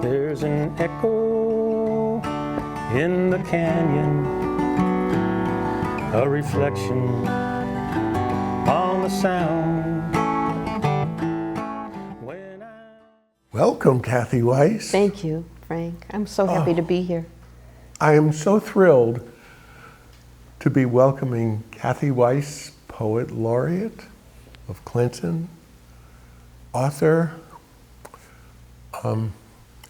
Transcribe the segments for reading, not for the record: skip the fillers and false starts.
There's an echo in the canyon, a reflection on the sound. Welcome, Kathy Weiss. Thank you, Frank. I'm so happy to be here. I am so thrilled to be welcoming Kathy Weiss, Poet Laureate of Clinton, author,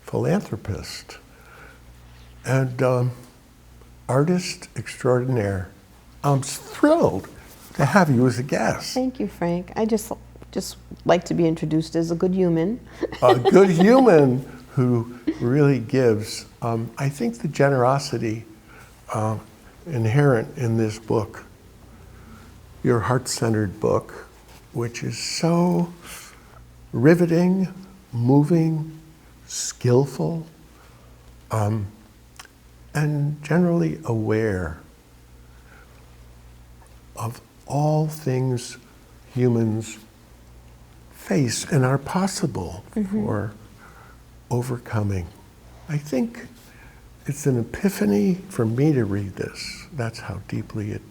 philanthropist, and artist extraordinaire. I'm thrilled to have you as a guest. Thank you, Frank. I just like to be introduced as a good human. A good human who really gives. I think the generosity inherent in this book, your heart-centered book, which is so riveting, moving, skillful, and generally aware of all things humans face and are possible for overcoming. I think it's an epiphany for me to read this. That's how deeply it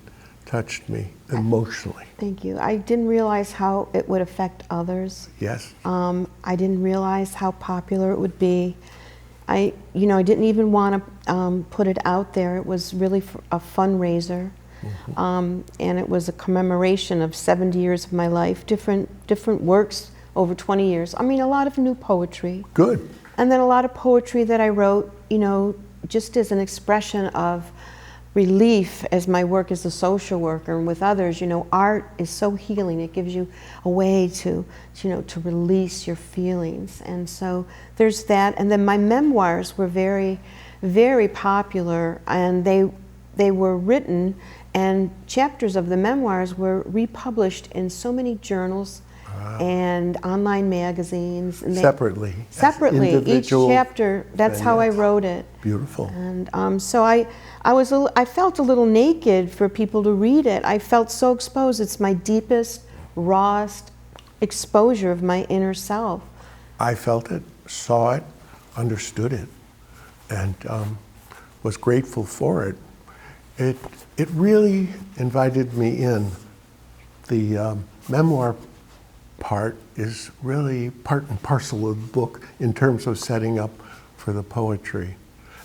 touched me emotionally. Thank you. I didn't realize how it would affect others. Yes. I didn't realize how popular it would be. I didn't even want to put it out there. It was really a fundraiser. And it was a commemoration of 70 years of my life, different works over 20 years. I mean, a lot of new poetry. Good. And then a lot of poetry that I wrote, just as an expression of relief as my work as a social worker and with others. Art is so healing. It gives you a way to release your feelings. And so there's that. And then my memoirs were very, very popular, and they were written, and chapters of the memoirs were republished in so many journals and online magazines. And Separately, each chapter. That's how I wrote it. Beautiful. And so I felt a little naked for people to read it. I felt so exposed. It's my deepest, rawest exposure of my inner self. I felt it, saw it, understood it, and was grateful for it. It really invited me in. The memoir part is really part and parcel of the book in terms of setting up for the poetry.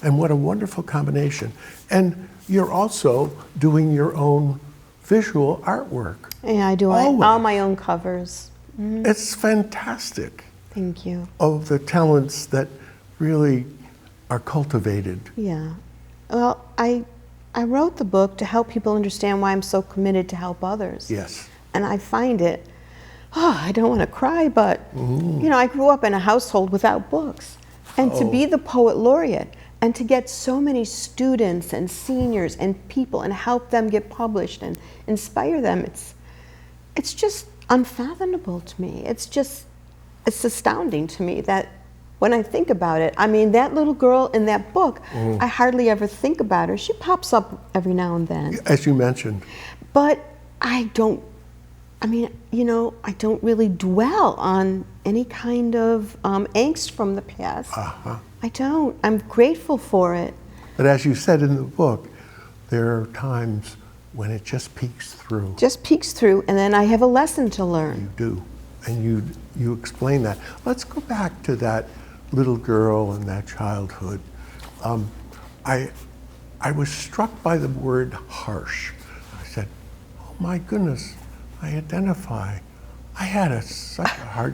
And what a wonderful combination. And you're also doing your own visual artwork. Yeah, I do all my own covers. It's fantastic. Thank you. Of the talents that really are cultivated. Yeah. Well, I wrote the book to help people understand why I'm so committed to help others. Yes. And I find it, I don't want to cry, but I grew up in a household without books. And to be the poet laureate and to get so many students and seniors and people and help them get published and inspire them, it's just unfathomable to me. It's astounding to me that when I think about it, I mean, that little girl in that book, I hardly ever think about her. She pops up every now and then. As you mentioned. But I don't really dwell on any kind of angst from the past. I don't. I'm grateful for it. But as you said in the book, there are times when it just peeks through. Just peeks through, and then I have a lesson to learn. You do, and you explain that. Let's go back to that little girl and that childhood. I was struck by the word harsh. I said, oh my goodness, I identify. I had such a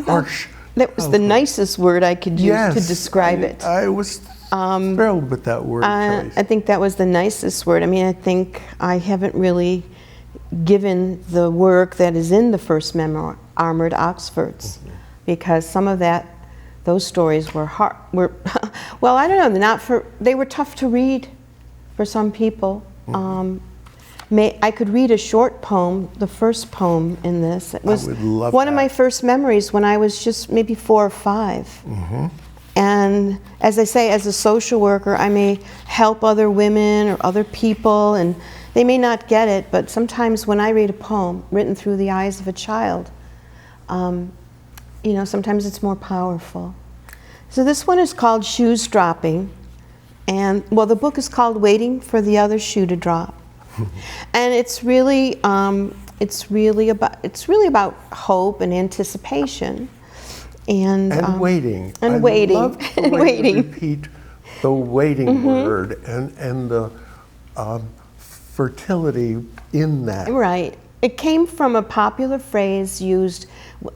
harsh. That was the nicest word I could use to describe it. I was thrilled with that word choice. I think that was the nicest word. I mean, I think I haven't really given the work that is in the first memoir, Armored Oxfords, because some of those stories were hard. Well, I don't know. They were tough to read for some people. I could read a short poem, the first poem in this. It was one of my first memories when I was just maybe 4 or 5. And as I say, as a social worker, I may help other women or other people, and they may not get it, but sometimes when I read a poem written through the eyes of a child, sometimes it's more powerful. So this one is called Shoes Dropping. And, well, the book is called Waiting for the Other Shoe to Drop. And it's really about hope and anticipation. And waiting. And waiting. I love the And way waiting. you repeat the waiting word and the fertility in that. Right. It came from a popular phrase used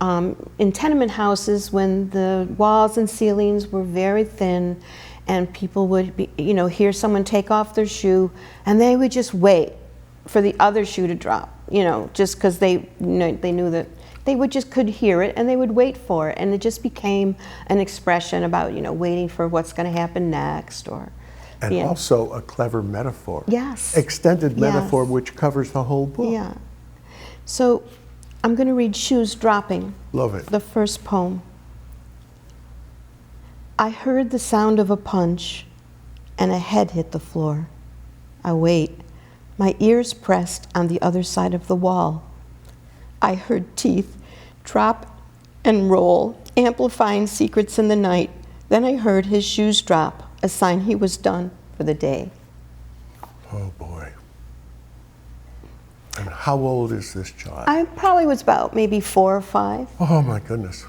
in tenement houses when the walls and ceilings were very thin, and people would hear someone take off their shoe, and they would just wait for the other shoe to drop. Just because they knew that they could hear it, and they would wait for it, and it just became an expression about waiting for what's going to happen next, And also a clever metaphor. Yes. Extended metaphor, Yes. which covers the whole book. Yeah. So I'm going to read Shoes Dropping. Love it. The first poem. I heard the sound of a punch, and a head hit the floor. I wait, my ears pressed on the other side of the wall. I heard teeth drop and roll, amplifying secrets in the night. Then I heard his shoes drop, a sign he was done for the day. Oh boy. And how old is this child? I probably was about maybe 4 or 5. Oh my goodness.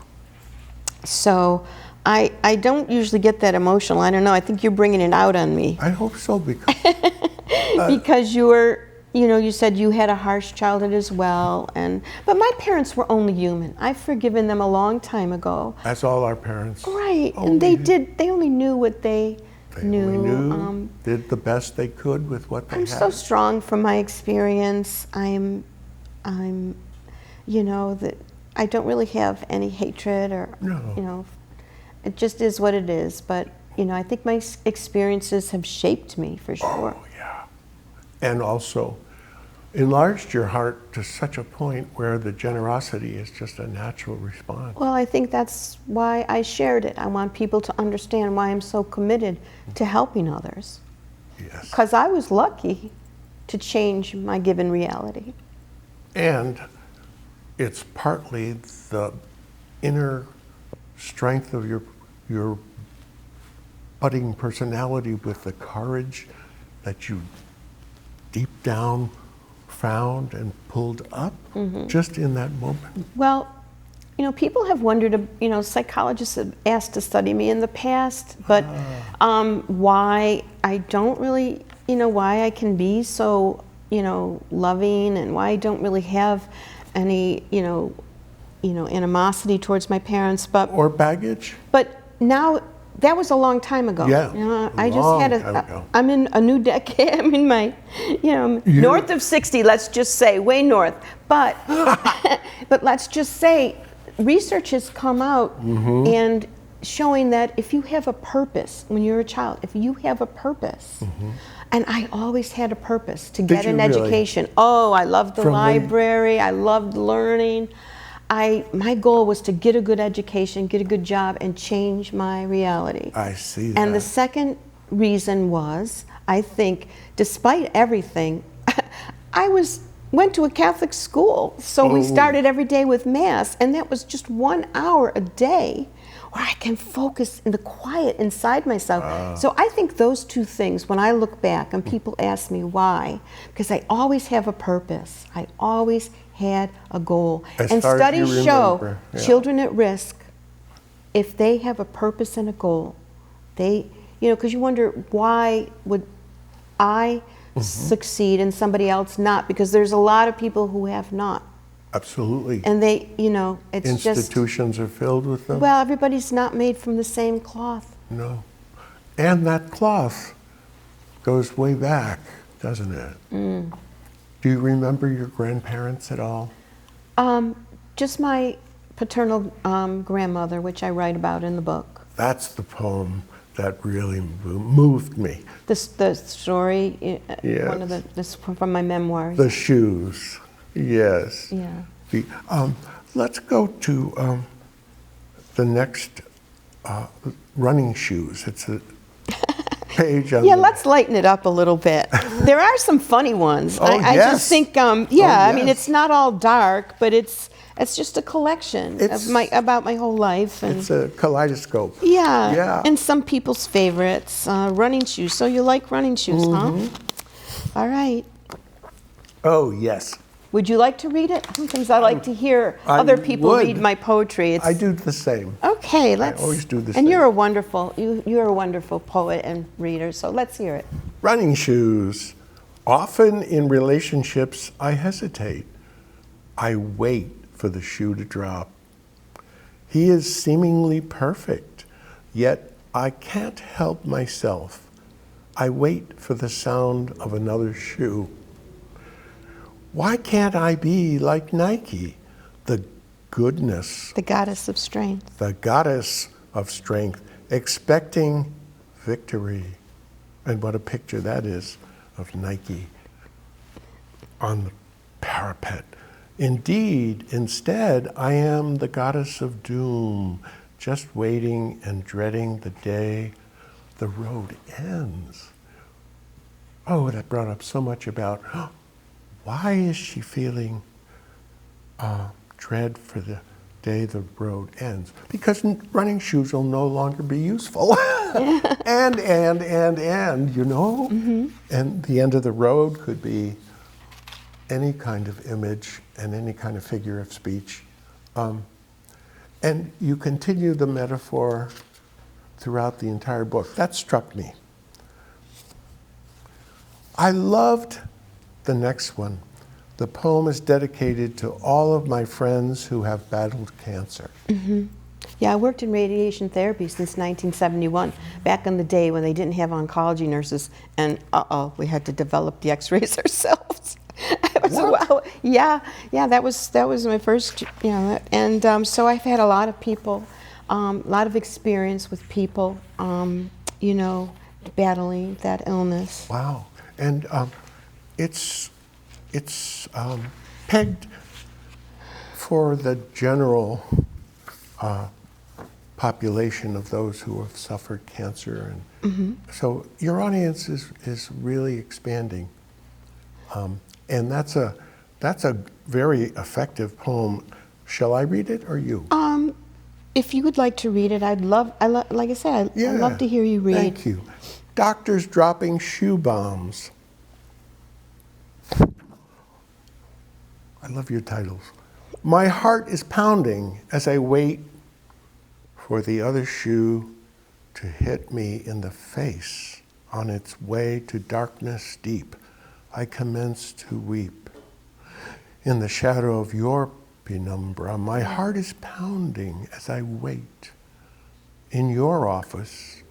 So I don't usually get that emotional. I don't know. I think you're bringing it out on me. I hope so, because Because you said you had a harsh childhood as well. But my parents were only human. I've forgiven them a long time ago. as all our parents. Right. only And they only knew what they They knew. only knew, did the best they could with what they I'm had. so strong from my experience. I'm that I don't really have any hatred or, No. it just is what it is. But, I think my experiences have shaped me for sure. Oh, yeah. And also enlarged your heart to such a point where the generosity is just a natural response. Well, I think that's why I shared it. I want people to understand why I'm so committed to helping others. Yes. Because I was lucky to change my given reality. And it's partly the inner strength of your budding personality with the courage that you deep down found and pulled up just in that moment. Well, people have wondered, psychologists have asked to study me in the past, but why I don't really, why I can be so, loving, and why I don't really have any, animosity towards my parents. Or baggage. But now, that was a long time ago. Yeah, I just long had time ago. I'm in a new decade. I'm in my, north of 60, let's just say, way north. But, but let's just say, research has come out and showing that if you have a purpose, when you're a child, if you have a purpose, and I always had a purpose to get you an really? education. Oh, I loved the From the- library. I loved learning. My goal was to get a good education, get a good job, and change my reality. I see that. And the second reason was, I think, despite everything, I went to a Catholic school, so we started every day with Mass, and that was just 1 hour a day where I can focus in the quiet inside myself. So I think those two things, when I look back and people ask me why, because I always have a purpose. I always had a goal. As And far as you studies show remember, yeah. children at risk, if they have a purpose and a goal, they, because you wonder, why would I succeed and somebody else not? Because there's a lot of people who have not. Absolutely. And they, it's just, Institutions are filled with them. well, everybody's not made from the same cloth. No. And that cloth goes way back, doesn't it? Do you remember your grandparents at all? Just my paternal grandmother, which I write about in the book. That's the poem that really moved me. The story, Yes. one of this from my memoir. The shoes, yes. Yeah. Let's go to the next running shoes. page on Yeah, the- let's lighten it up a little bit. There are some funny ones. Oh, I yes. just think, yeah, Oh, I mean, yes. it's not all dark, but it's just a collection It's- about my whole life. And It's a kaleidoscope. yeah, Yeah. and some people's favorites, running shoes. So you like running shoes, Mm-hmm. huh? All right. Oh, yes. Would you like to read it? Sometimes I like to hear I other people would. read my poetry. I do the same. Okay, let's. always do the And same. you're a wonderful poet and reader. So let's hear it. Running shoes. Often in relationships, I hesitate. I wait for the shoe to drop. He is seemingly perfect, yet I can't help myself. I wait for the sound of another shoe. Why can't I be like Nike, the goodness, The goddess of strength. the goddess of strength, expecting victory? And what a picture that is of Nike on the parapet. Indeed, instead, I am the goddess of doom, just waiting and dreading the day the road ends. Oh, that brought up so much about why is she feeling dread for the day the road ends? Because running shoes will no longer be useful. and, you know? Mm-hmm. And the end of the road could be any kind of image and any kind of figure of speech. And you continue the metaphor throughout the entire book. That struck me. I loved the next one. The poem is dedicated to all of my friends who have battled cancer. Yeah, I worked in radiation therapy since 1971, back in the day when they didn't have oncology nurses, and we had to develop the X-rays ourselves. What? Yeah, that was my first, and so I've had a lot of people, a lot of experience with people, battling that illness. Wow. And it's pegged for the general population of those who have suffered cancer. And so your audience is really expanding. And that's a very effective poem. Shall I read it or you? If you would like to read it, like I said, I'd love to hear you read. Thank you. Doctors dropping shoe bombs. I love your titles. My heart is pounding as I wait for the other shoe to hit me in the face on its way to darkness deep. I commence to weep. In the shadow of your penumbra, my heart is pounding as I wait. In your office,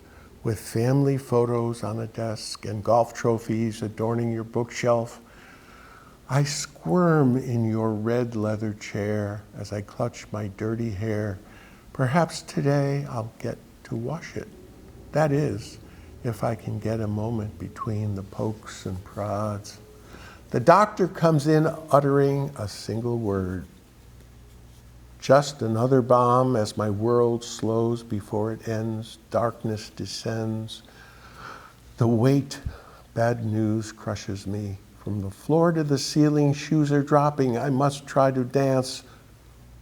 with family photos on a desk and golf trophies adorning your bookshelf, I squirm in your red leather chair as I clutch my dirty hair. Perhaps today I'll get to wash it. That is, if I can get a moment between the pokes and prods. The doctor comes in uttering a single word. Just another bomb as my world slows before it ends. Darkness descends. The weight, bad news crushes me. From the floor to the ceiling, shoes are dropping. I must try to dance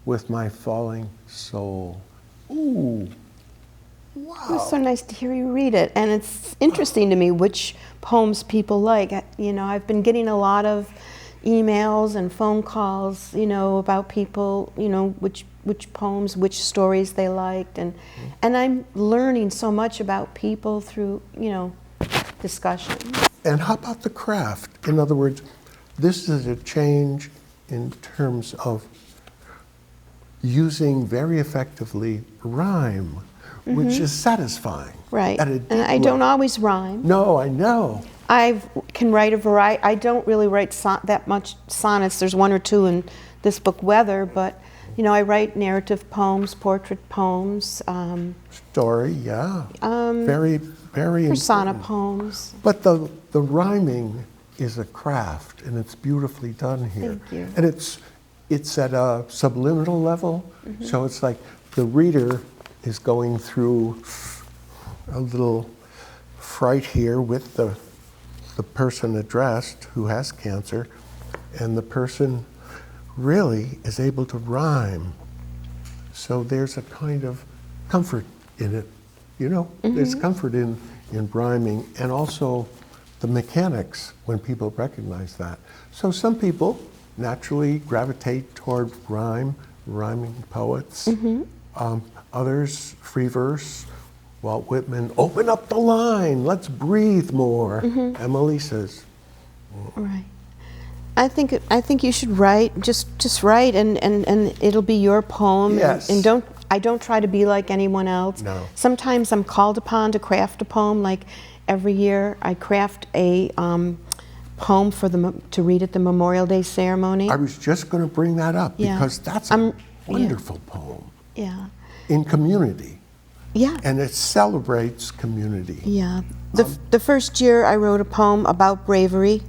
with my falling soul. Ooh, wow. It was so nice to hear you read it, and it's interesting to me which poems people like. I've been getting a lot of emails and phone calls, about people, which poems, which stories they liked, and I'm learning so much about people through, discussion. And how about the craft? In other words, this is a change in terms of using very effectively rhyme, which is satisfying. Right, At a deep and I don't level. always rhyme. No, I know. I can write a variety. I don't really write that much sonnets. There's one or two in this book, Weather, but I write narrative poems, portrait poems, Story, yeah. Very, very persona important. poems. But the rhyming is a craft, and it's beautifully done here. Thank you. And it's at a subliminal level, so it's like the reader is going through a little fright here with the person addressed who has cancer, and the person really is able to rhyme. So there's a kind of comfort in it, you know? There's comfort in rhyming, and also the mechanics when people recognize that. So some people naturally gravitate toward rhyming poets. Others, free verse. Walt Whitman, open up the line, let's breathe more. Emily says. Right. I think you should write, just write, and it'll be your poem. Yes. And I don't try to be like anyone else. No. Sometimes I'm called upon to craft a poem. Like every year, I craft a poem to read at the Memorial Day ceremony. I was just going to bring that up Yeah. because that's a wonderful poem Yeah. in community, Yeah. and it celebrates community. Yeah. The first year I wrote a poem about bravery.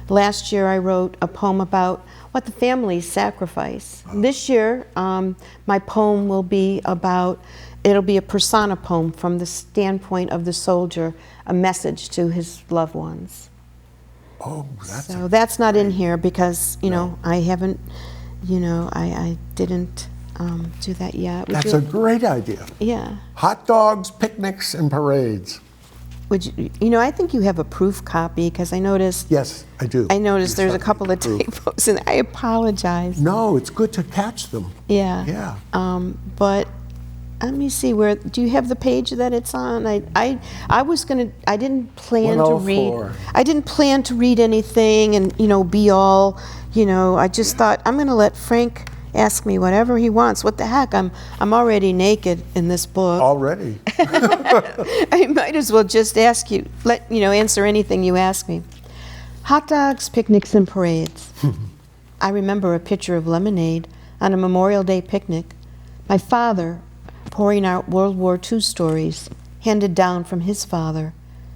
Last year I wrote a poem about what the families sacrifice. This year my poem will be it'll be a persona poem from the standpoint of the soldier, a message to his loved ones. Oh, So that's not in here because, you know, I haven't, I didn't do that yet. That's a great idea. Yeah. Hot dogs, picnics, and parades. I think you have a proof copy because I noticed. Yes, I do. I noticed You there's a sent me couple of proof. typos, and I apologize. No, it's good to catch them. Yeah. Yeah. But let me see do you have the page that it's on? I was gonna. I didn't plan to read. 104. I didn't plan to read anything and be all. I just thought I'm gonna let Frank ask me whatever he wants. What the heck? I'm already naked in this book. Already. I might as well just ask you, answer anything you ask me. Hot dogs, picnics, and parades. I remember a pitcher of lemonade on a Memorial Day picnic. My father pouring out World War II stories handed down from his father.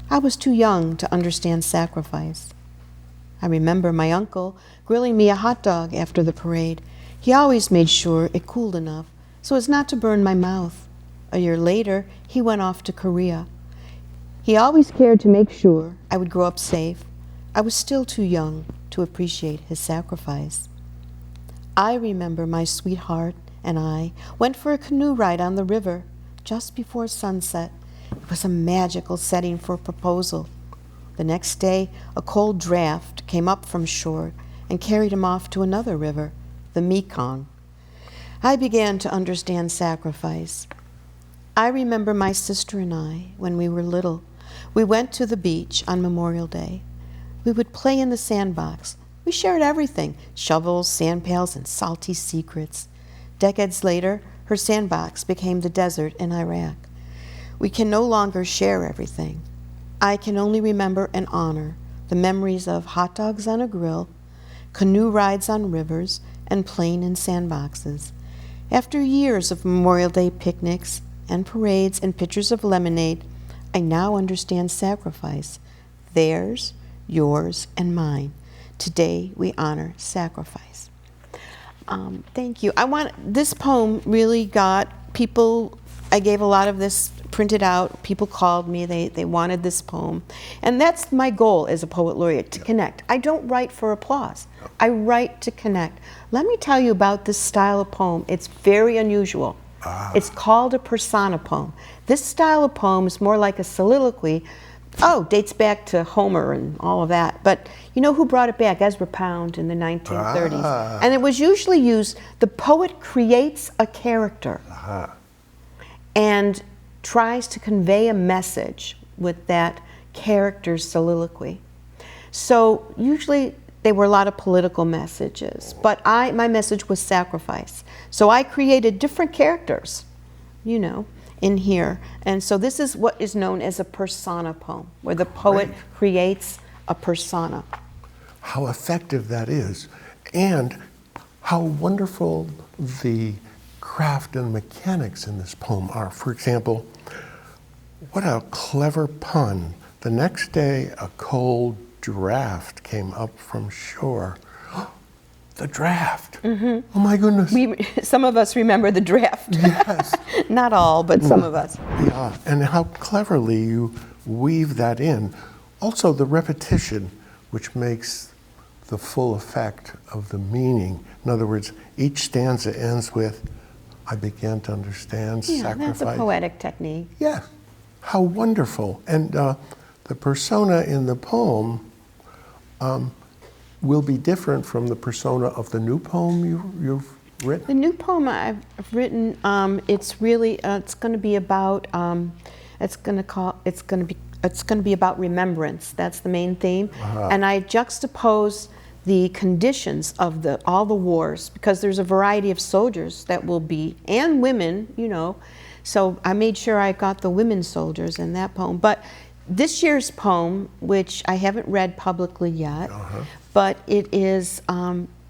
I was too young to understand sacrifice. I remember my uncle grilling me a hot dog after the parade. He always made sure it cooled enough so as not to burn my mouth. A year later, he went off to Korea. He always cared to make sure I would grow up safe. I was still too young to appreciate his sacrifice. I remember my sweetheart and I went for a canoe ride on the river just before sunset. It was a magical setting for a proposal. The next day, a cold draft came up from shore and carried him off to another river, the Mekong. I began to understand sacrifice. I remember my sister and I, when we were little, we went to the beach on Memorial Day. We would play in the sandbox. We shared everything, shovels, sand pails, and salty secrets. Decades later, her sandbox became the desert in Iraq. We can no longer share everything. I can only remember and honor the memories of hot dogs on a grill, canoe rides on rivers, and playing in sandboxes. After years of Memorial Day picnics and parades and pitchers of lemonade, I now understand sacrifice. Theirs, yours, and mine. Today we honor sacrifice. Thank you. This poem really got people. I gave a lot of this printed out. People called me. They wanted this poem. And that's my goal as a poet laureate, to connect. I don't write for applause. I write to connect. Let me tell you about this style of poem. It's very unusual. It's called a persona poem. This style of poem is more like a soliloquy. Dates back to Homer and all of that. But you know who brought it back? Ezra Pound in the 1930s. And it was usually used, the poet creates a character and tries to convey a message with that character's soliloquy. So usually there were a lot of political messages, but my message was sacrifice. So I created different characters, in here. And so this is what is known as a persona poem, where the poet creates a persona. How effective that is, and how wonderful the craft and mechanics in this poem are. For example, what a clever pun. The next day, a cold draft came up from shore. The draft. Oh my goodness. Some of us remember the draft. Yes. Not all, but some of us. Yeah, and how cleverly you weave that in. Also, the repetition, which makes the full effect of the meaning. In other words, each stanza ends with, I began to understand, Yeah, sacrifice. that's a poetic technique. Yeah, how wonderful. And the persona in the poem will be different from the persona of the new poem you've written? The new poem I've written, it's really, it's going to be about, it's going to be about remembrance. That's the main theme. And I juxtapose the conditions of all the wars, because there's a variety of soldiers that will be, and women, you know. So I made sure I got the women soldiers in that poem. But this year's poem, which I haven't read publicly yet, but it is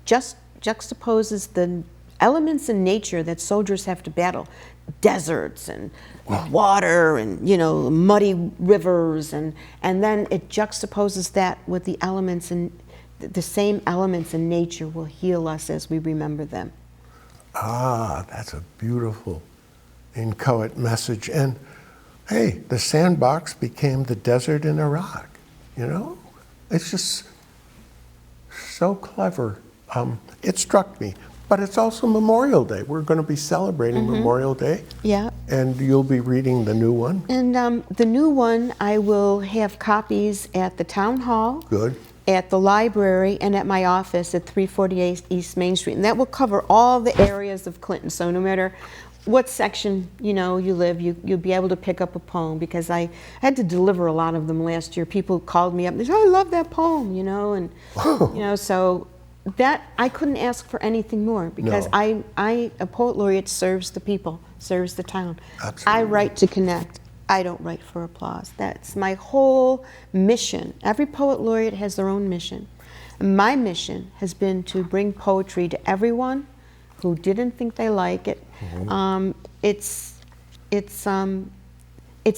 just juxtaposes the elements in nature that soldiers have to battle. Deserts and water and, you know, muddy rivers, and then it juxtaposes that with the elements, and the same elements in nature will heal us as we remember them. Ah, that's a beautiful inchoate message. And hey, the sandbox became the desert in Iraq, you know? It's just so clever. It struck me. But it's also Memorial Day. We're going to be celebrating Memorial Day. Yeah. And you'll be reading the new one. And the new one, I will have copies at the town hall. Good. At the library, and at my office at 348 East Main Street. And that will cover all the areas of Clinton. So no matter what section, you know, you live, you'll be able to pick up a poem, because I had to deliver a lot of them last year. People called me up and they said, oh, I love that poem, you know, and you know, so that I couldn't ask for anything more, because No. a poet laureate serves the people, serves the town. Absolutely. I write to connect. I don't write for applause. That's my whole mission. Every poet laureate has their own mission. My mission has been to bring poetry to everyone who didn't think they like it. It's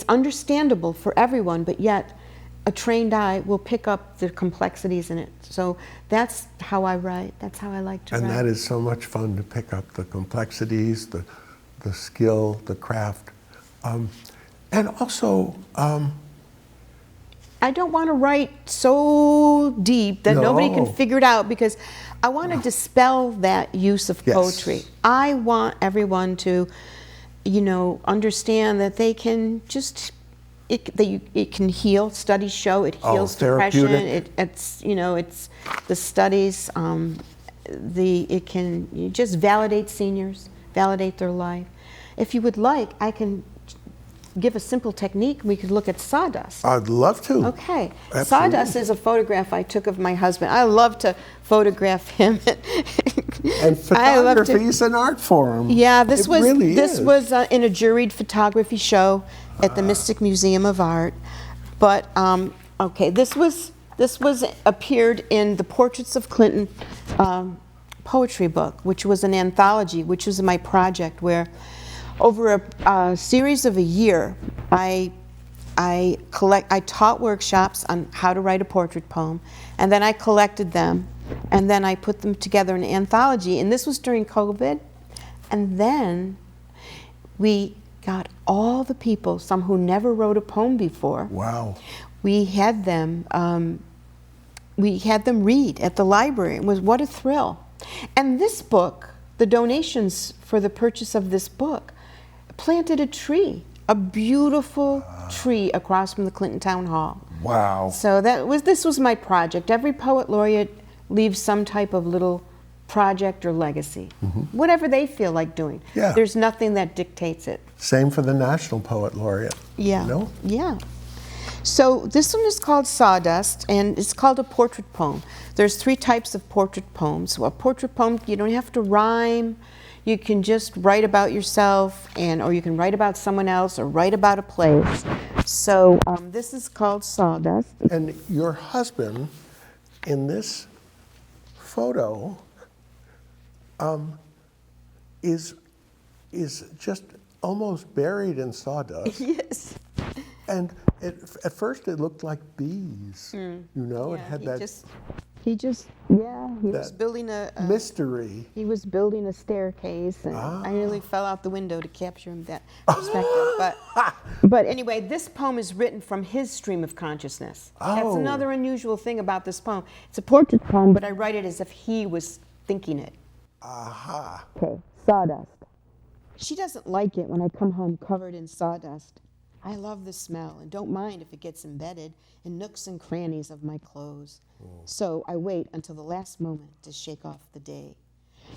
understandable for everyone, but yet a trained eye will pick up the complexities in it. So that's how I write. That's how I like to write. And that is so much fun, to pick up the complexities, the skill, the craft. And also, I don't want to write so deep that nobody No. can figure it out, because I want to dispel that use of Yes. poetry. I want everyone to, you know, understand that they can just, it can heal. Studies show it heals depression. therapeutic. It's, you know, it's the studies, it can just validate seniors, validate their life. If you would like, I can give a simple technique. We could look at sawdust. I'd love to. Okay. Absolutely. Sawdust is a photograph I took of my husband. I love to photograph him. And photography is an art form. Yeah, this It was really this is. was in a juried photography show at the Mystic Museum of Art. But okay, this was appeared in the Portraits of Clinton poetry book, which was an anthology, which was my project, where over a series of a year, I taught workshops on how to write a portrait poem, and then I collected them, and then I put them together in an anthology. And this was during COVID, and then we got all the people, some who never wrote a poem before. Wow. We had them read at the library. It was, what a thrill. And this book, the donations for the purchase of this book, planted a tree, a beautiful tree across from the Clinton Town Hall. Wow. So this was my project. Every poet laureate leaves some type of little project or legacy, whatever they feel like doing. Yeah. There's nothing that dictates it. Same for the National Poet Laureate. Yeah. You know? Yeah. So this one is called Sawdust, and it's called a portrait poem. There's 3 types of portrait poems. So a portrait poem, you don't have to rhyme. You can just write about yourself, or you can write about someone else, or write about a place. So this is called Sawdust. And your husband, in this photo, is just almost buried in sawdust. Yes. And at first it looked like bees. You know, it had he that. just He just, yeah, he was That building mystery. he was building a staircase, and I nearly fell out the window to capture him that perspective. But anyway, this poem is written from his stream of consciousness. That's Oh. another unusual thing about this poem. It's a portrait poem, but I write it as if he was thinking it. Aha. Okay, sawdust. She doesn't like it when I come home covered in sawdust. I love the smell and don't mind if it gets embedded in nooks and crannies of my clothes. So I wait until the last moment to shake off the day.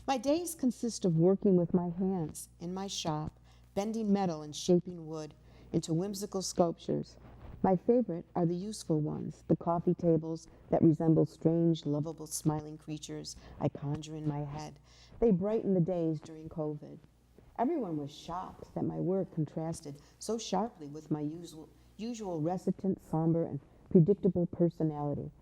My days consist of working with my hands in my shop, bending metal and shaping wood into whimsical sculptures. My favorite are the useful ones, the coffee tables that resemble strange, lovable, smiling creatures I conjure in my head. They brighten the days during COVID. Everyone was shocked that my work contrasted so sharply with my usual reticent, somber, and predictable personality.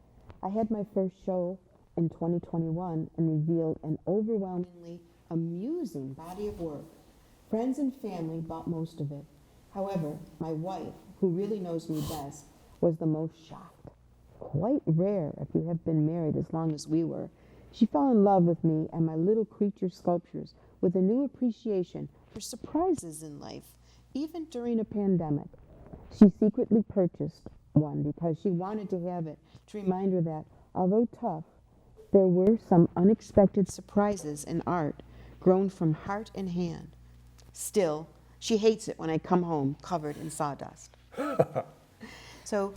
I had my first show in 2021 and revealed an overwhelmingly amusing body of work. Friends and family bought most of it. However, my wife, who really knows me best, was the most shocked. Quite rare if you have been married as long as we were. She fell in love with me and my little creature sculptures with a new appreciation for surprises in life, even during a pandemic. She secretly purchased one because she wanted to have it to remind her that, although tough, there were some unexpected surprises in art grown from heart and hand. Still, she hates it when I come home covered in sawdust. So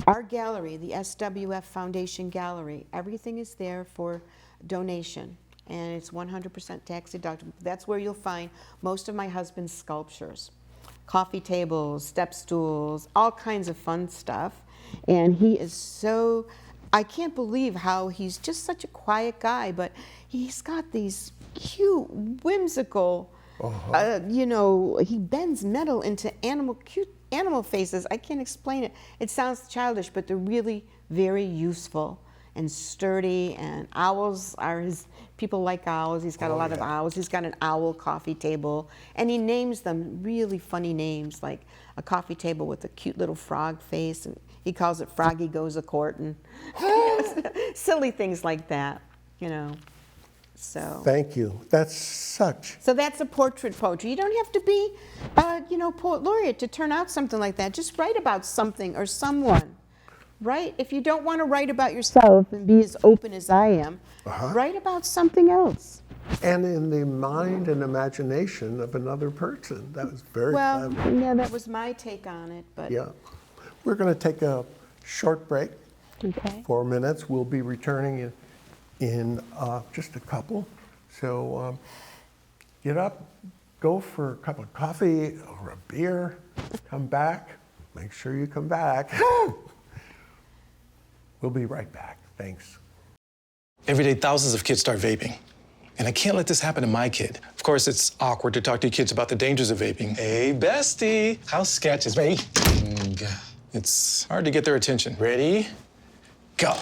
our gallery, the SWF Foundation Gallery, everything is there for donation, and it's 100% tax deductible. That's where you'll find most of my husband's sculptures. Coffee tables, step stools, all kinds of fun stuff. And he is so, I can't believe how he's just such a quiet guy, but he's got these cute, whimsical, he bends metal into cute animal faces. I can't explain it. It sounds childish, but they're really very useful and sturdy, and owls are his, people like owls. He's got a lot of owls. He's got an owl coffee table, and he names them really funny names, like a coffee table with a cute little frog face, and he calls it Froggy Goes a Courtin'. Silly things like that, So. Thank you. That's such. So that's a portrait poetry. You don't have to be, poet laureate to turn out something like that. Just write about something or someone, right? If you don't want to write about yourself and be as open as I am, write about something else. And in the mind and imagination of another person. That was very clever. Yeah, that was my take on it. But Yeah. We're going to take a short break. Okay. 4 minutes. We'll be returning in just a couple. So get up, go for a cup of coffee or a beer, come back. Make sure you come back. We'll be right back. Thanks. Every day, thousands of kids start vaping. And I can't let this happen to my kid. Of course, it's awkward to talk to your kids about the dangers of vaping. Hey, bestie, how's sketches, vaping? It's hard to get their attention. Ready? Go.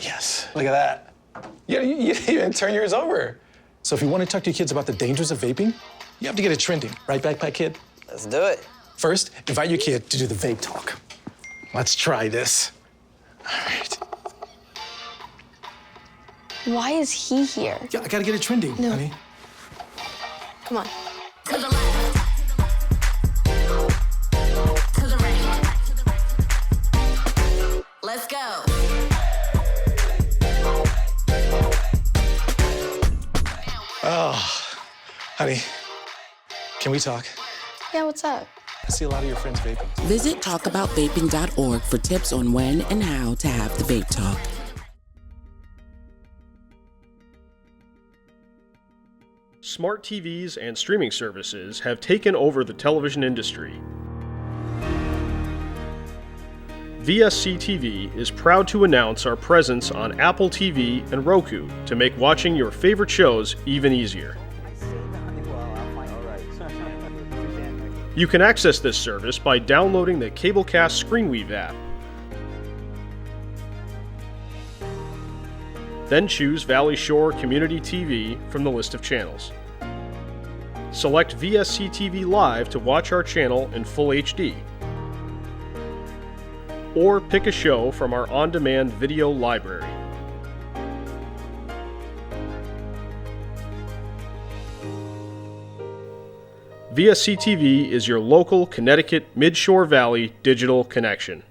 Yes, look at that. You even turn yours over. So if you want to talk to your kids about the dangers of vaping, you have to get it trending. Right, Backpack Kid? Let's do it. First, invite your kid to do the vape talk. Let's try this. All right. Why is he here? Yeah, I gotta get it trending, honey. Come on. To the left. To the right. Let's go. Oh, honey, can we talk? Yeah, what's up? I see a lot of your friends vaping. Visit talkaboutvaping.org for tips on when and how to have the vape talk. Smart TVs and streaming services have taken over the television industry. VSC TV is proud to announce our presence on Apple TV and Roku to make watching your favorite shows even easier. You can access this service by downloading the Cablecast ScreenWeave app. Then choose Valley Shore Community TV from the list of channels. Select VSC TV Live to watch our channel in full HD. or pick a show from our on-demand video library. VSCTV is your local Connecticut Midshore Valley digital connection.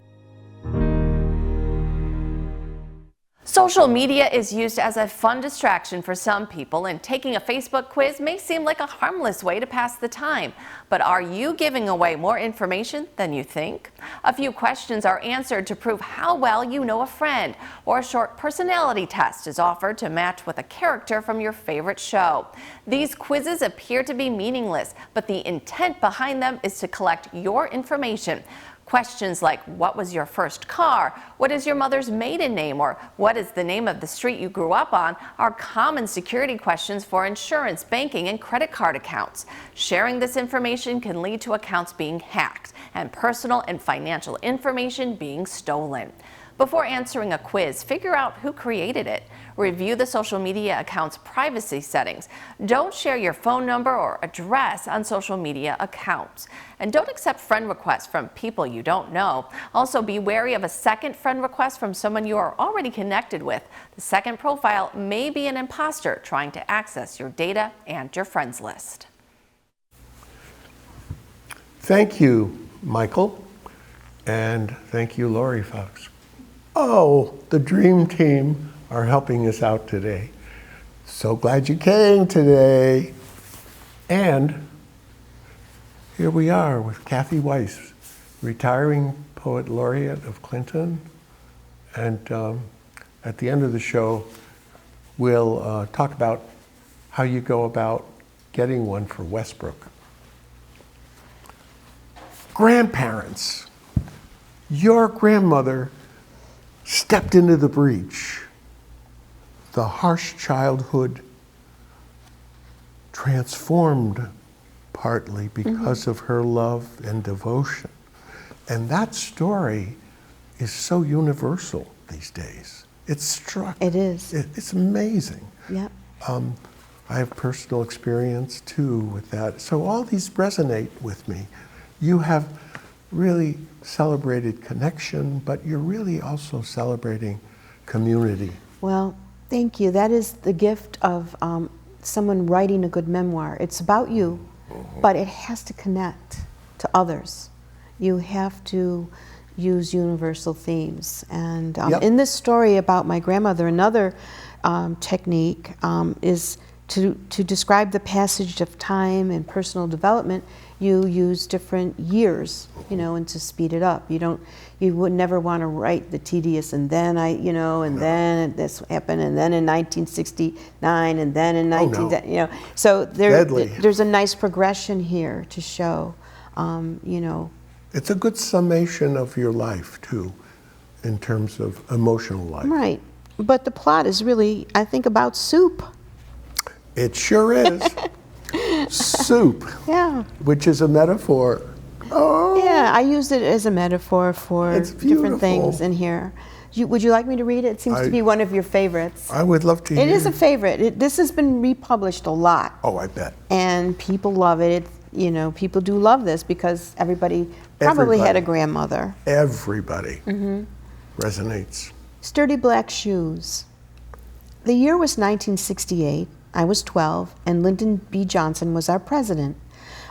Social media is used as a fun distraction for some people, and taking a Facebook quiz may seem like a harmless way to pass the time. But are you giving away more information than you think? A few questions are answered to prove how well you know a friend, or a short personality test is offered to match with a character from your favorite show. These quizzes appear to be meaningless, but the intent behind them is to collect your information. Questions like, what was your first car? What is your mother's maiden name? Or what is the name of the street you grew up on? Are common security questions for insurance, banking, and credit card accounts. Sharing this information can lead to accounts being hacked and personal and financial information being stolen. Before answering a quiz, figure out who created it. Review the social media account's privacy settings. Don't share your phone number or address on social media accounts. And don't accept friend requests from people you don't know. Also, be wary of a second friend request from someone you are already connected with. The second profile may be an imposter trying to access your data and your friends list. Thank you, Michael, and thank you, Lori Fox. Oh, the Dream Team are helping us out today. So glad you came today. And here we are with Kathy Weiss, retiring poet laureate of Clinton. And at the end of the show, we'll talk about how you go about getting one for Westbrook. Grandparents, your grandmother stepped into the breach. The harsh childhood transformed partly because of her love and devotion. And that story is so universal these days. It's struck. It is. It's amazing. Yep. I have personal experience too with that. So all these resonate with me. You have really celebrated connection, but you're really also celebrating community. Well, thank you. That is the gift of someone writing a good memoir. It's about you, but it has to connect to others. You have to use universal themes. And in this story about my grandmother, another technique is to describe the passage of time and personal development. You use different years, and to speed it up. You would never want to write the tedious, and then then this happened, and then in 1969, and then in 19, So there's a nice progression here to show, It's a good summation of your life too, in terms of emotional life. Right, but the plot is really, I think, about soup. It sure is. Soup, Yeah. which is a metaphor. Oh, Yeah, I used it as a metaphor for It's different things beautiful. in here. Would you like me to read it? It seems to be one of your favorites. I would love to hear. It is a favorite. This has been republished a lot, Oh, I bet. and people love it. People do love this because everybody probably had a Everybody. grandmother. Everybody resonates. Sturdy black shoes. The year was 1968. I was 12, and Lyndon B. Johnson was our president.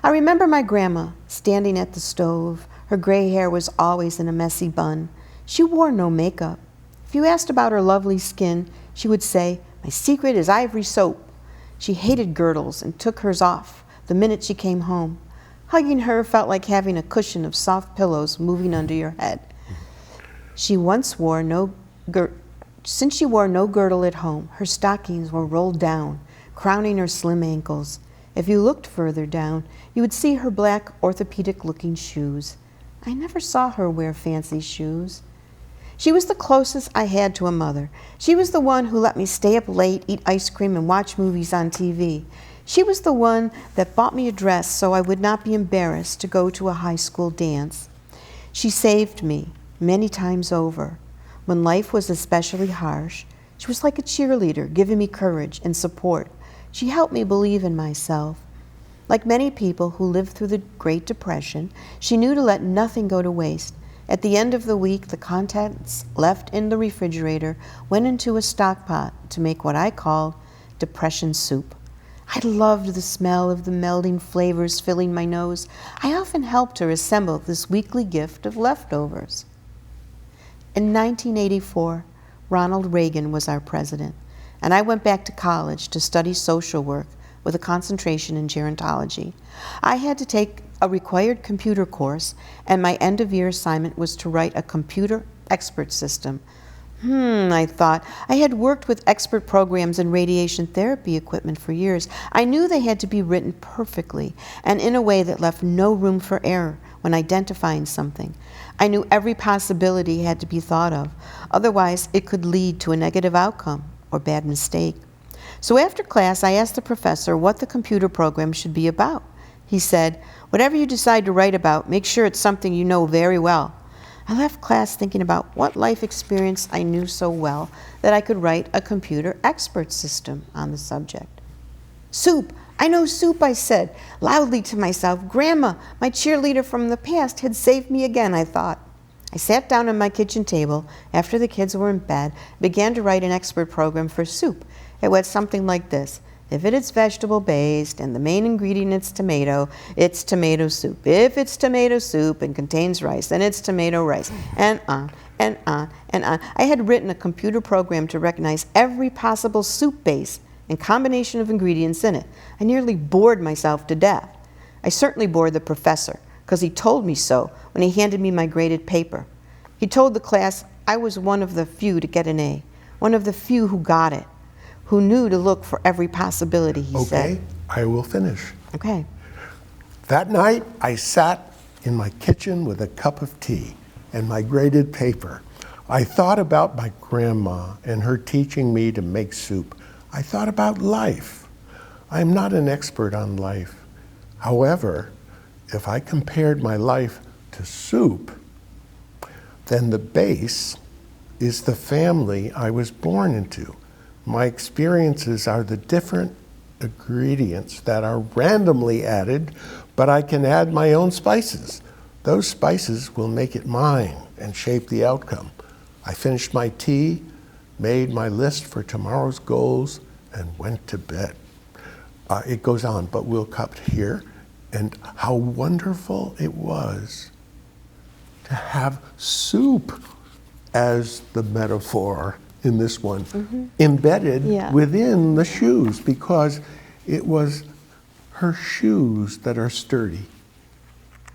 I remember my grandma standing at the stove. Her gray hair was always in a messy bun. She wore no makeup. If you asked about her lovely skin, she would say, "My secret is ivory soap." She hated girdles and took hers off the minute she came home. Hugging her felt like having a cushion of soft pillows moving under your head. Since she wore no girdle at home, her stockings were rolled down, crowning her slim ankles. If you looked further down, you would see her black orthopedic-looking shoes. I never saw her wear fancy shoes. She was the closest I had to a mother. She was the one who let me stay up late, eat ice cream, and watch movies on TV. She was the one that bought me a dress so I would not be embarrassed to go to a high school dance. She saved me many times over. When life was especially harsh, she was like a cheerleader, giving me courage and support. She helped me believe in myself. Like many people who lived through the Great Depression, she knew to let nothing go to waste. At the end of the week, the contents left in the refrigerator went into a stock pot to make what I called depression soup. I loved the smell of the melding flavors filling my nose. I often helped her assemble this weekly gift of leftovers. In 1984, Ronald Reagan was our president, and I went back to college to study social work with a concentration in gerontology. I had to take a required computer course, and my end-of-year assignment was to write a computer expert system. I thought. I had worked with expert programs and radiation therapy equipment for years. I knew they had to be written perfectly and in a way that left no room for error when identifying something. I knew every possibility had to be thought of. Otherwise, it could lead to a negative outcome or bad mistake. So after class, I asked the professor what the computer program should be about. He said, "Whatever you decide to write about, make sure it's something you know very well." I left class thinking about what life experience I knew so well that I could write a computer expert system on the subject. "Soup! I know soup," I said, loudly to myself. Grandma, my cheerleader from the past, had saved me again, I thought. I sat down at my kitchen table after the kids were in bed, began to write an expert program for soup. It went something like this. If it is vegetable-based and the main ingredient is tomato, it's tomato soup. If it's tomato soup and contains rice, then it's tomato rice, and on, and on, and on. I had written a computer program to recognize every possible soup base and combination of ingredients in it. I nearly bored myself to death. I certainly bored the professor, because he told me so when he handed me my graded paper. He told the class I was one of the few to get an A, one of the few who got it, who knew to look for every possibility, he said. Okay, I will finish. Okay. That night, I sat in my kitchen with a cup of tea and my graded paper. I thought about my grandma and her teaching me to make soup. I thought about life. I'm not an expert on life. However, if I compared my life to soup, then the base is the family I was born into. My experiences are the different ingredients that are randomly added, but I can add my own spices. Those spices will make it mine and shape the outcome. I finished my tea, made my list for tomorrow's goals, and went to bed. It goes on, but we'll cut here. And how wonderful it was to have soup as the metaphor in this one, embedded within the shoes, because it was her shoes that are sturdy.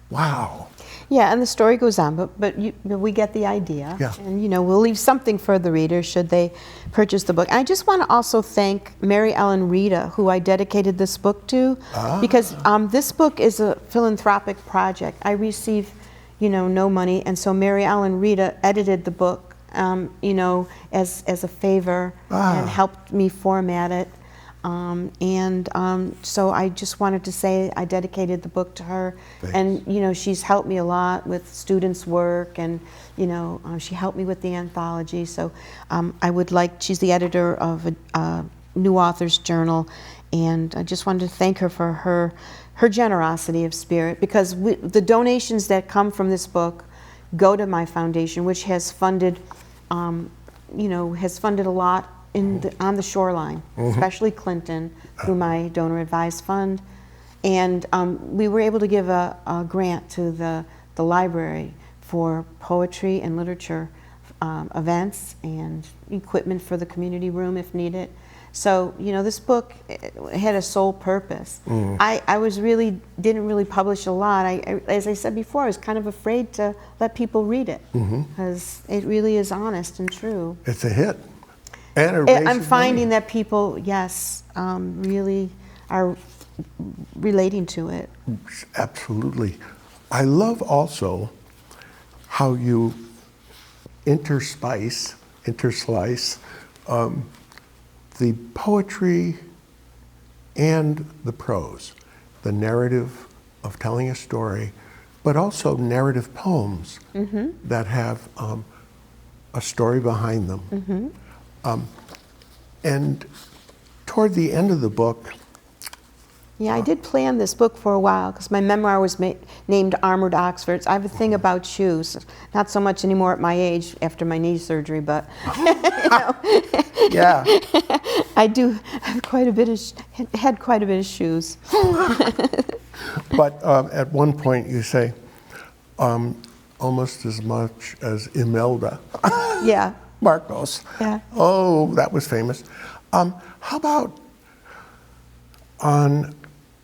Wow. Yeah, and the story goes on, but we get the idea. Yeah. And we'll leave something for the reader should they purchase the book. And I just want to also thank Mary Ellen Rita, who I dedicated this book to, because this book is a philanthropic project. I receive, no money, and so Mary Ellen Rita edited the book, as a favor and helped me format it. So I just wanted to say I dedicated the book to her. Thanks. And she's helped me a lot with students' work, and she helped me with the anthology. So she's the editor of a New Authors Journal, and I just wanted to thank her for her generosity of spirit, because the donations that come from this book go to my foundation, which has funded a lot on the shoreline, especially Clinton, through my donor advised fund. And we were able to give a grant to the library for poetry and literature events and equipment for the community room if needed. So, this book had a sole purpose. I didn't really publish a lot. As I said before, I was kind of afraid to let people read it, because it really is honest and true. It's a hit. And it raises I'm finding money. that people, really are relating to it. Absolutely. I love also how you interslice the poetry and the prose, the narrative of telling a story, but also narrative poems that have a story behind them. And toward the end of the book, Yeah, I did plan this book for a while because my memoir was named Armored Oxfords. I have a thing about shoes, not so much anymore at my age after my knee surgery, but Yeah. I do have had quite a bit of shoes. But at one point you say, almost as much as Imelda Yeah. Marcos. Yeah. Oh, that was famous. How about on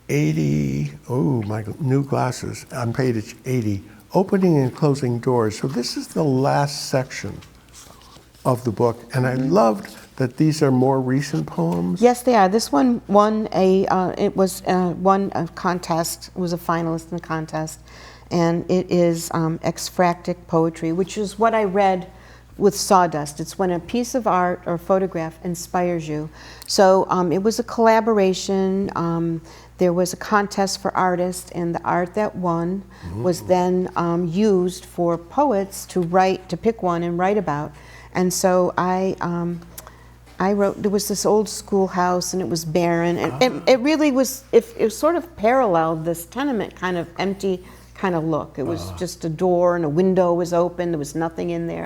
80, oh, my new glasses, on page 80, opening and closing doors. So this is the last section of the book, and I loved that these are more recent poems. Yes, they are. This one won a contest, was a finalist in the contest, and it is ekphrastic poetry, which is what I read with Sawdust. It's when a piece of art or photograph inspires you. So it was a collaboration. There was a contest for artists, and the art that won was then used for poets to pick one and write about. And so I wrote, there was this old schoolhouse and it was barren, and it really was, it sort of paralleled this tenement kind of empty kind of look. It was just a door and a window was open, there was nothing in there.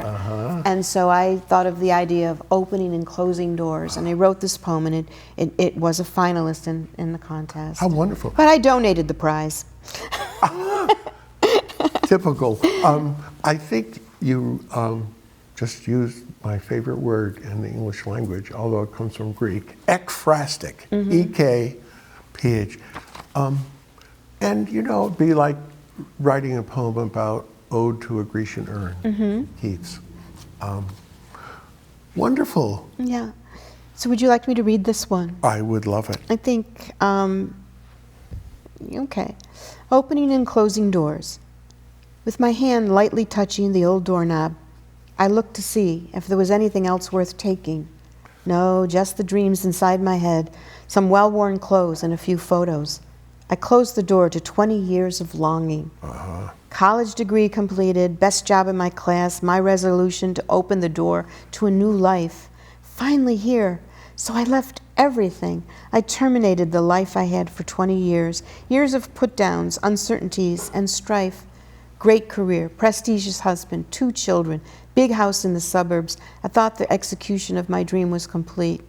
And so I thought of the idea of opening and closing doors, and I wrote this poem, and it was a finalist in the contest. How wonderful. But I donated the prize. Typical. I think you just used my favorite word in the English language, although it comes from Greek, ekphrastic, E-K-P-H. And you know, it'd be like writing a poem about Ode to a Grecian Urn, Keats. Wonderful. Yeah. So would you like me to read this one? I would love it. I think, okay. Opening and closing doors. With my hand lightly touching the old doorknob, I looked to see if there was anything else worth taking. No, just the dreams inside my head, some well-worn clothes and a few photos. I closed the door to 20 years of longing. College degree completed, best job in my class, my resolution to open the door to a new life. Finally here, so I left everything. I terminated the life I had for 20 years, years of put-downs, uncertainties, and strife. Great career, prestigious husband, 2 children, big house in the suburbs. I thought the execution of my dream was complete.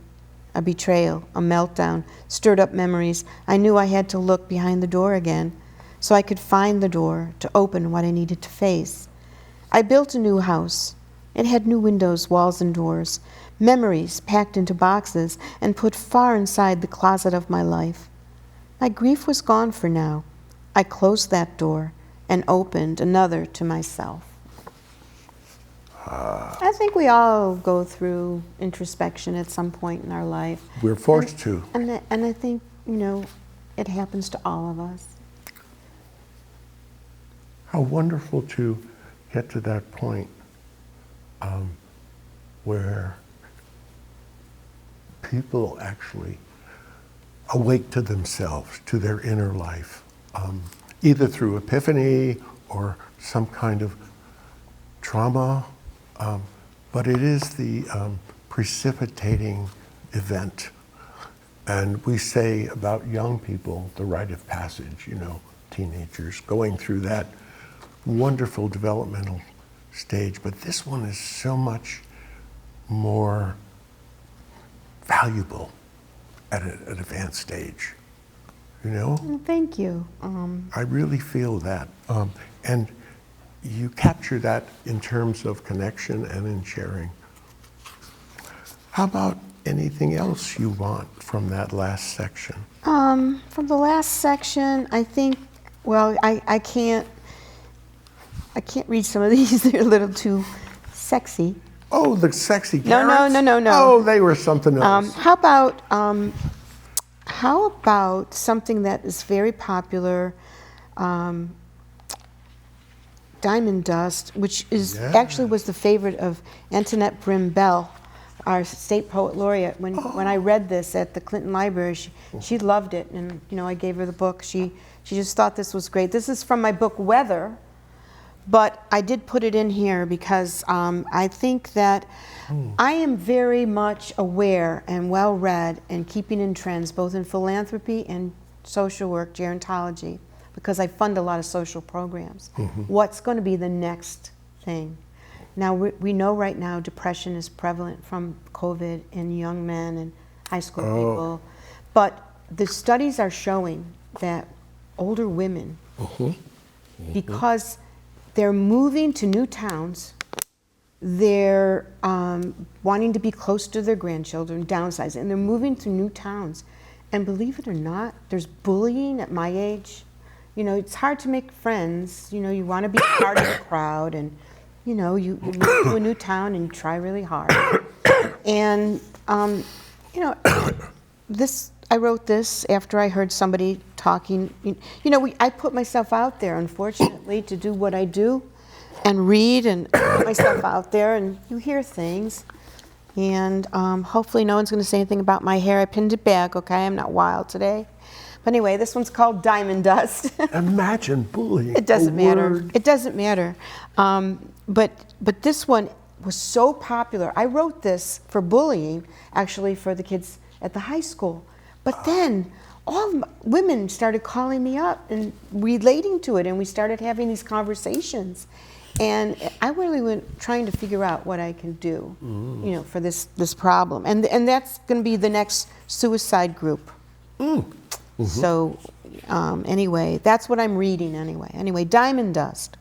A betrayal, a meltdown, stirred up memories. I knew I had to look behind the door again, so I could find the door to open what I needed to face. I built a new house. It had new windows, walls, and doors, memories packed into boxes and put far inside the closet of my life. My grief was gone for now. I closed that door and opened another to myself. I think we all go through introspection at some point in our life. We're forced to. And I think, you know, it happens to all of us. How wonderful to get to that point where people actually awake to themselves, to their inner life, either through epiphany or some kind of trauma, but it is the precipitating event. And we say about young people, the rite of passage, you know, teenagers going through that wonderful developmental stage. But this one is so much more valuable at an advanced stage, you know? Well, thank you. I really feel that. And you capture that in terms of connection and in sharing. How about anything else you want from that last section? From the last section, I think, well, I can't read some of these. They're a little too sexy. Oh, the sexy No, carrots? no. Oh, they were something else. How about something that is very popular, Diamond Dust, which is actually was the favorite of Antoinette Brim Bell, our state poet laureate. When I read this at the Clinton Library, she loved it, and you know, I gave her the book. She just thought this was great. This is from my book Weather, but I did put it in here because I think that I am very much aware and well read and keeping in trends, both in philanthropy and social work, gerontology, because I fund a lot of social programs. What's going to be the next thing? Now, we know right now depression is prevalent from COVID in young men and high school people, but the studies are showing that older women, because they're moving to new towns, they're wanting to be close to their grandchildren, downsizing, and they're moving to new towns. And believe it or not, there's bullying at my age. You know, it's hard to make friends. You know, you want to be part of the crowd, and you know, you move to a new town and you try really hard. And you know, I wrote this after I heard somebody talking. You know, I put myself out there, unfortunately, to do what I do, and read and put myself out there, and you hear things. And hopefully no one's going to say anything about my hair. I pinned it back, okay? I'm not wild today. But anyway, this one's called Diamond Dust. Imagine bullying. It doesn't a matter. word. It doesn't matter. But this one was so popular. I wrote this for bullying, actually, for the kids at the high school. But then all women started calling me up and relating to it, and we started having these conversations. And I really went trying to figure out what I can do, you know, for this problem. And that's going to be the next suicide group. So anyway, that's what I'm reading anyway. Anyway, Diamond Dust.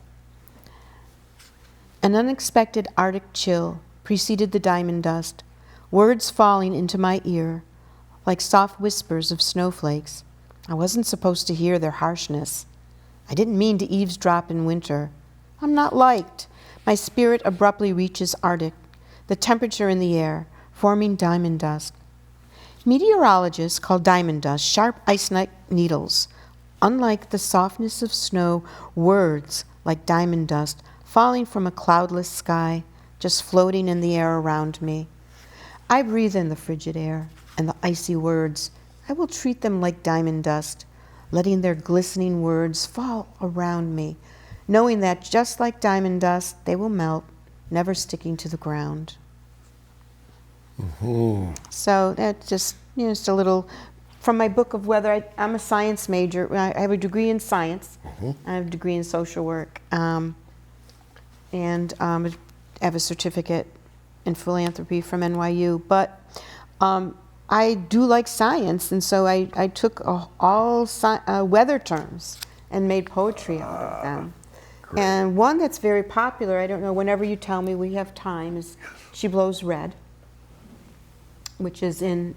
An unexpected Arctic chill preceded the diamond dust, words falling into my ear like soft whispers of snowflakes. I wasn't supposed to hear their harshness. I didn't mean to eavesdrop in winter. I'm not liked. My spirit abruptly reaches Arctic, the temperature in the air, forming diamond dust. Meteorologists call diamond dust sharp ice-like needles. Unlike the softness of snow, words like diamond dust falling from a cloudless sky, just floating in the air around me. I breathe in the frigid air and the icy words. I will treat them like diamond dust, letting their glistening words fall around me, knowing that just like diamond dust, they will melt, never sticking to the ground. So that's just, you know, just a little from my book of weather. I'm a science major. I have a degree in science. I have a degree in social work. And I have a certificate in philanthropy from NYU. But I do like science, and so I took all weather terms and made poetry out of them. Great. And one that's very popular, I don't know, whenever you tell me we have time, is She Blows Red, which is in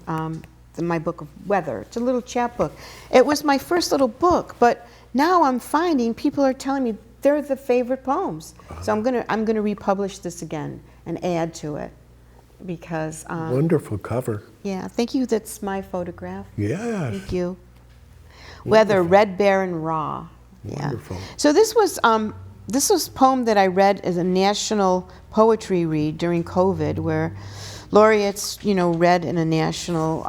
my book of weather. It's a little chapbook. It was my first little book, but now I'm finding people are telling me they're the favorite poems. So I'm gonna republish this again and add to it, because wonderful cover. Yeah, thank you. That's my photograph. Yeah. Thank you. Weather, Red, Bare, and Raw. Wonderful. Yeah. So this was a poem that I read as a national poetry read during COVID, where laureates, you know, read in a national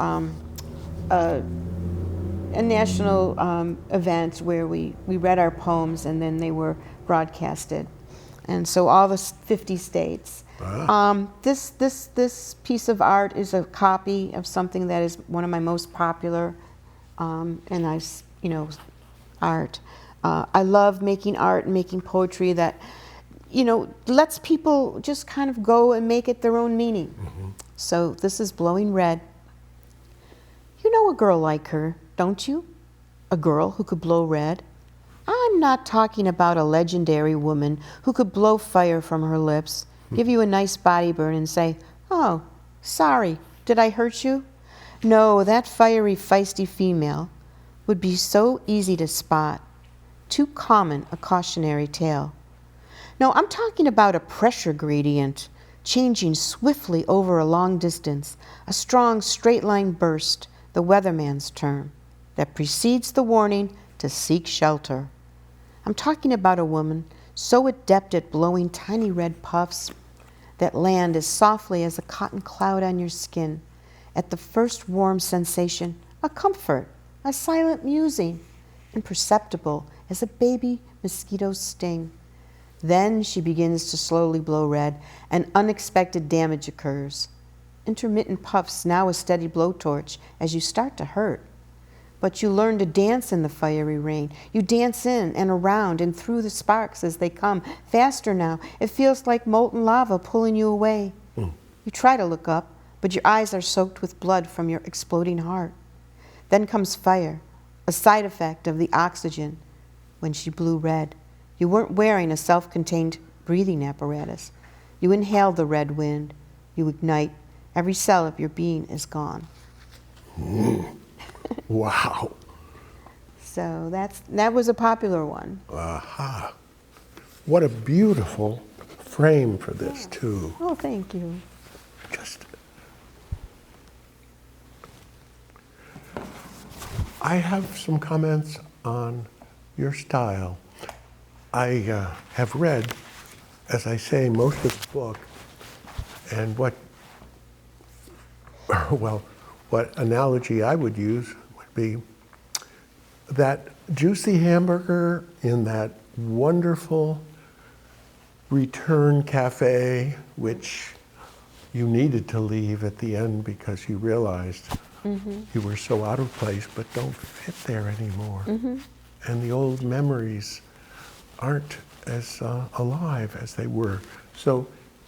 event where we read our poems and then they were broadcasted, and so all the 50 states. This piece of art is a copy of something that is one of my most popular, art. I love making art and making poetry that, you know, lets people just kind of go and make it their own meaning. So this is Blowing Red. You know a girl like her, don't you? A girl who could blow red. I'm not talking about a legendary woman who could blow fire from her lips, give you a nice body burn and say, "Oh, sorry, did I hurt you?" No, that fiery, feisty female would be so easy to spot. Too common a cautionary tale. No, I'm talking about a pressure gradient, changing swiftly over a long distance, a strong straight-line burst, the weatherman's term, that precedes the warning to seek shelter. I'm talking about a woman so adept at blowing tiny red puffs that land as softly as a cotton cloud on your skin. At the first warm sensation, a comfort, a silent musing, imperceptible as a baby mosquito's sting. Then she begins to slowly blow red, and unexpected damage occurs. Intermittent puffs, now a steady blowtorch as you start to hurt. but you learn to dance in the fiery rain. You dance in and around and through the sparks as they come. Faster now. It feels like molten lava pulling you away. You try to look up, but your eyes are soaked with blood from your exploding heart. Then comes fire, a side effect of the oxygen. When she blew red, you weren't wearing a self-contained breathing apparatus. You inhale the red wind. You ignite. Every cell of your being is gone. Wow. So that was a popular one. Aha. What a beautiful frame for this, too. Oh, thank you. Just. I have some comments on your style. I have read, as I say, most of the book, and what analogy I would use would be that juicy hamburger in that wonderful return cafe, which you needed to leave at the end because you realized you were so out of place, but don't fit there anymore. And the old memories aren't as alive as they were. So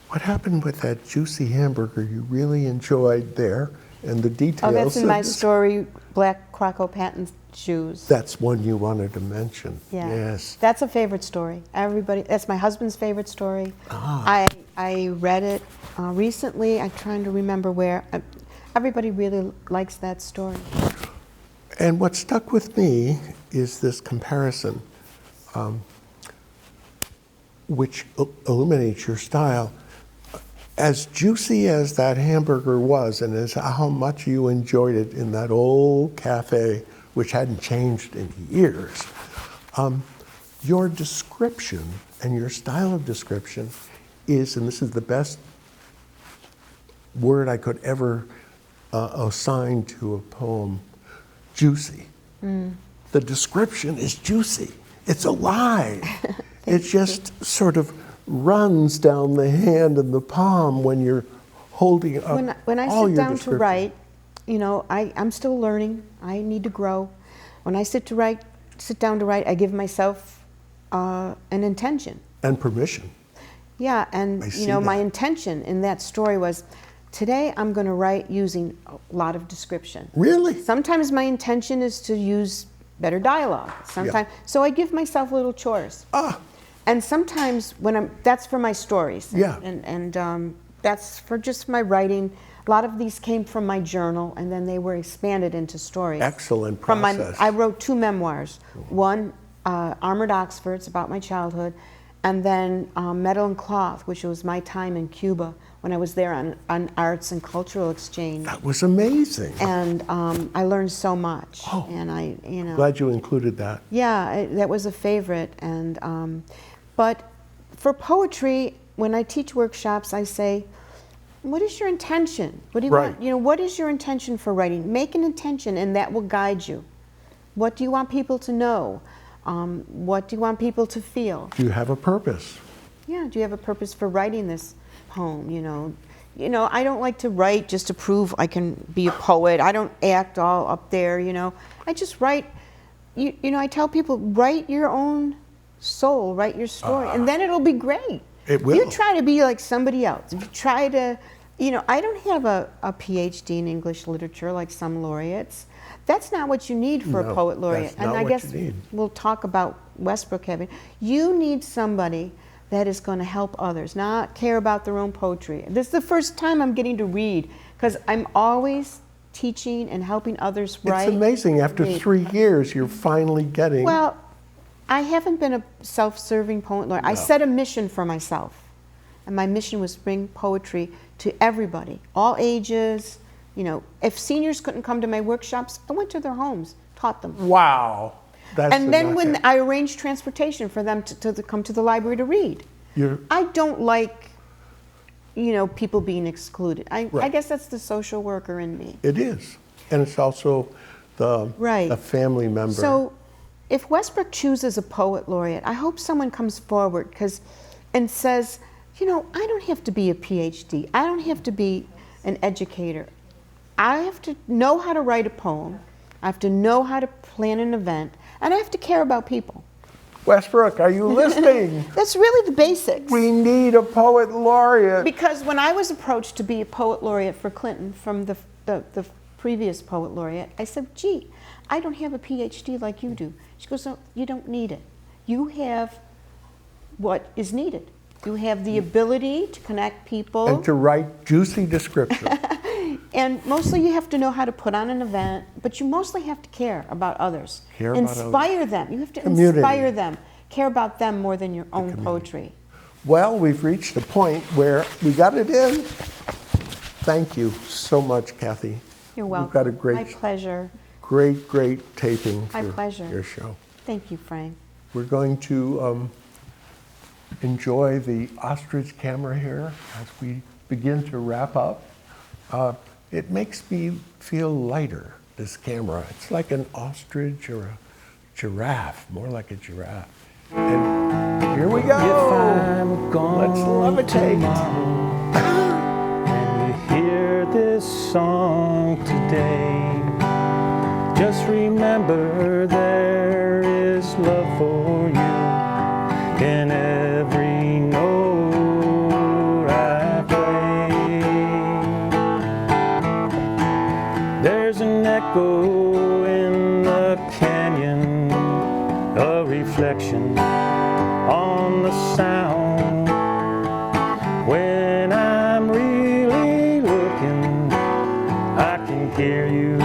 what happened with that juicy hamburger you really enjoyed there, and the details? Oh, that's in of my this- story, Black Croco Patent Shoes. That's one you wanted to mention. Yeah. Yes. That's a favorite story. That's my husband's favorite story. I read it recently. I'm trying to remember where. Everybody really likes that story. And what stuck with me is this comparison, which illuminates your style. As juicy as that hamburger was, and as how much you enjoyed it in that old cafe, which hadn't changed in years, your description and your style of description is, and this is the best word I could ever assign to a poem, juicy. The description is juicy. It's alive. It just sort of runs down the hand and the palm when you're holding up When I all sit your down to description. write, you know, I'm still learning. I need to grow. When I sit down to write, I give myself an intention. And permission. Yeah, and I you see know, my that. intention in that story was, today I'm going to write using a lot of description. Really? Sometimes my intention is to use better dialogue. Sometimes, so I give myself little chores. And sometimes that's for my stories. Yeah. And that's for just my writing. A lot of these came from my journal, and then they were expanded into stories. Excellent From process. I wrote 2 memoirs. One, Armored Oxfords, about my childhood, and then Metal and Cloth, which was my time in Cuba when I was there on arts and cultural exchange. That was amazing. And I learned so much. Oh. And I, you know. Glad you included that. Yeah, that was a favorite. And but for poetry, when I teach workshops, I say, what is your intention? What do you Right. want? You know, what is your intention for writing? Make an intention, and that will guide you. What do you want people to know? What do you want people to feel? Do you have a purpose? Yeah, do you have a purpose for writing this poem? You know, I don't like to write just to prove I can be a poet. I don't act all up there. You know, I just write. You know, I tell people, write your own soul, write your story, and then it'll be great. It will. You try to be like somebody else. If you try to, you know, I don't have a PhD in English literature like some laureates. That's not what you need for No, a poet laureate. that's And not I what guess you need. we'll talk about Westbrook having. You need somebody that is going to help others, not care about their own poetry. This is the first time I'm getting to read, because I'm always teaching and helping others write. It's amazing. After read. 3 years, you're finally getting. Well, I haven't been a self-serving poet laureate. I set a mission for myself. And my mission was to bring poetry to everybody, all ages. You know, if seniors couldn't come to my workshops, I went to their homes, taught them. Wow. That's And then when enough. I arranged transportation for them to come to the library to read. I don't like, you know, people being excluded. I Right. guess that's the social worker in me. It is. And it's also the Right. a family member. So if Westbrook chooses a poet laureate, I hope someone comes forward and says, you know, I don't have to be a PhD. I don't have to be an educator. I have to know how to write a poem. I have to know how to plan an event, and I have to care about people. Westbrook, are you listening? That's really the basics. We need a poet laureate. Because when I was approached to be a poet laureate for Clinton from the previous poet laureate, I said, gee, I don't have a PhD like you do. She goes, no, you don't need it. You have what is needed. You have the ability to connect people. And to write juicy descriptions. And mostly you have to know how to put on an event, but you mostly have to care about others. Care about inspire them. You have to Community. inspire them. Care about them more than your own poetry. Well, we've reached a point where we got it in. Thank you so much, Kathy. You're welcome. We've got a great, My pleasure. great taping My for pleasure. your show. Thank you, Frank. We're going to enjoy the ostrich camera here as we begin to wrap up. It makes me feel lighter, this camera. It's like an ostrich or a giraffe, more like a giraffe. And here we go. If I'm gone Let's levitate. tomorrow, and you hear this song today, just remember there is love for you in every note I play. There's an echo in the canyon, a reflection on the sound. When I'm really looking, I can hear you